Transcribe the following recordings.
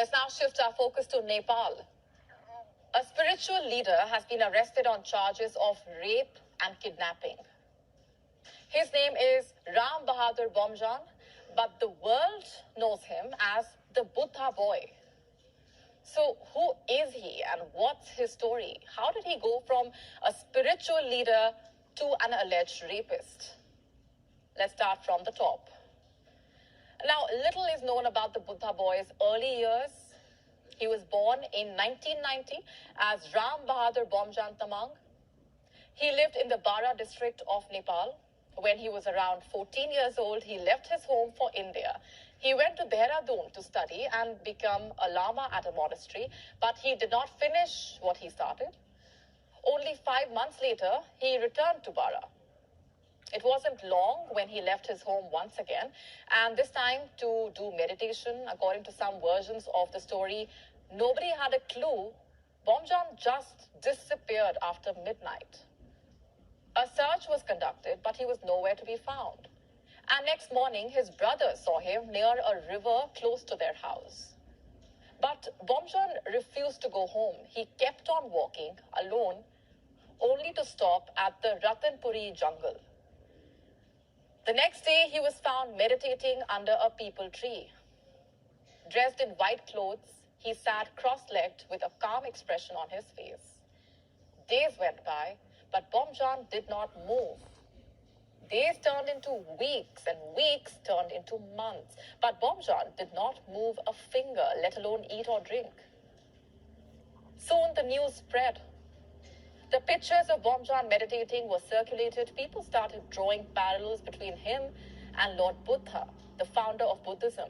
Let's now shift our focus to Nepal. A spiritual leader has been arrested on charges of rape and kidnapping. His name is Ram Bahadur Bomjon, but the world knows him as the Buddha boy. So who is he and what's his story? How did he go from a spiritual leader to an alleged rapist? Let's start from the top. Now, little is known about the Buddha boy's early years. He was born in 1990 as Ram Bahadur Bomjon Tamang. He lived in the Bara district of Nepal. When he was around 14 years old, he left his home for India. He went to Dehradun to study and become a lama at a monastery, but he did not finish what he started. Only 5 months later, he returned to Bara. It wasn't long when he left his home once again, and this time to do meditation. According to some versions of the story, nobody had a clue. Bomjon just disappeared after midnight. A search was conducted, but he was nowhere to be found. And next morning, his brother saw him near a river close to their house. But Bomjon refused to go home. He kept on walking alone, only to stop at the Ratanpuri jungle. The next day, he was found meditating under a peepal tree. Dressed in white clothes, he sat cross-legged with a calm expression on his face. Days went by, but Bomjon did not move. Days turned into weeks, and weeks turned into months. But Bomjon did not move a finger, let alone eat or drink. Soon the news spread. The pictures of Bomjon meditating were circulated. People started drawing parallels between him and Lord Buddha, the founder of Buddhism.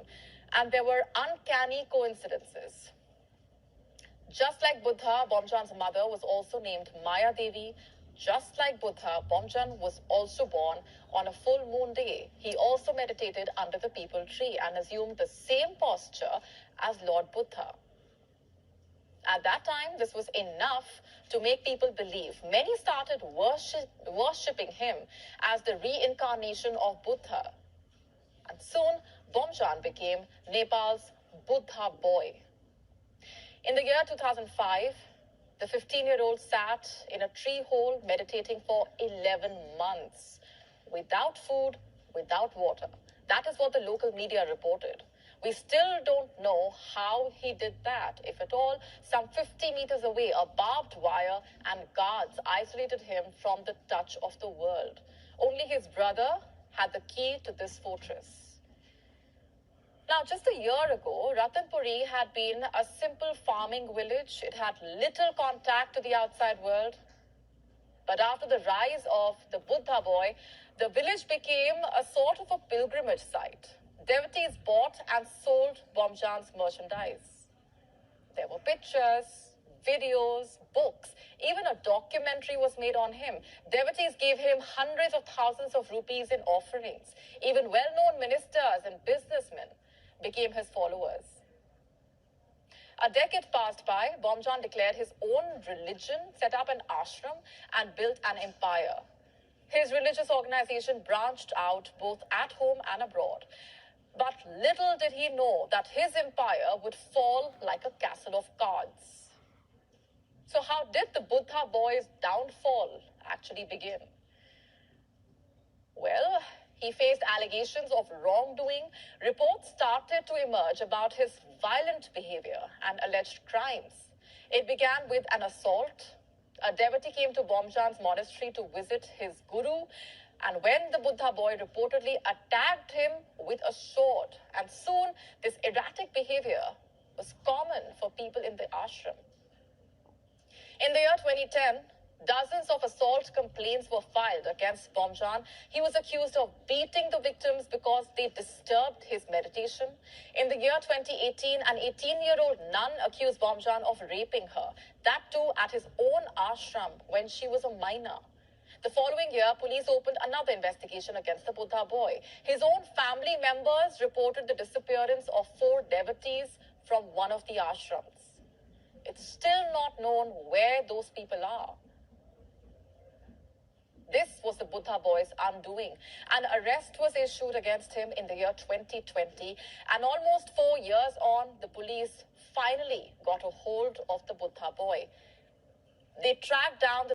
And there were uncanny coincidences. Just like Buddha, Bomjon's mother was also named Maya Devi. Just like Buddha, Bomjon was also born on a full moon day. He also meditated under the peepal tree and assumed the same posture as Lord Buddha. At that time, this was enough to make people believe. Many started worshipping him as the reincarnation of Buddha. And soon, Bomjon became Nepal's Buddha boy. In the year 2005, the 15-year-old sat in a tree hole meditating for 11 months, without food, without water. That is what the local media reported. We still don't know how he did that. If at all, some 50 meters away, a barbed wire and guards isolated him from the touch of the world. Only his brother had the key to this fortress. Now, just a year ago, Ratanpuri had been a simple farming village. It had little contact to the outside world. But after the rise of the Buddha boy, the village became a sort of a pilgrimage site. Devotees bought and sold Bomjon's merchandise. There were pictures, videos, books. Even a documentary was made on him. Devotees gave him hundreds of thousands of rupees in offerings. Even well-known ministers and businessmen became his followers. A decade passed by. Bomjon declared his own religion, set up an ashram, and built an empire. His religious organization branched out both at home and abroad. But little did he know that his empire would fall like a castle of cards. So how did the Buddha boy's downfall actually begin? Well, he faced allegations of wrongdoing. Reports started to emerge about his violent behavior and alleged crimes. It began with an assault. A devotee came to Bomjon's monastery to visit his guru, and when the Buddha boy reportedly attacked him with a sword, and soon this erratic behavior was common for people in the ashram. In the year 2010, dozens of assault complaints were filed against Bomjon. He was accused of beating the victims because they disturbed his meditation. In the year 2018, an 18-year-old nun accused Bomjon of raping her, that too at his own ashram when she was a minor. The following year, police opened another investigation against the Buddha boy. His own family members reported the disappearance of 4 devotees from one of the ashrams. It's still not known where those people are. This was the Buddha boy's undoing. An arrest was issued against him in the year 2020, and almost 4 years on, the police finally got a hold of the Buddha boy. They tracked down the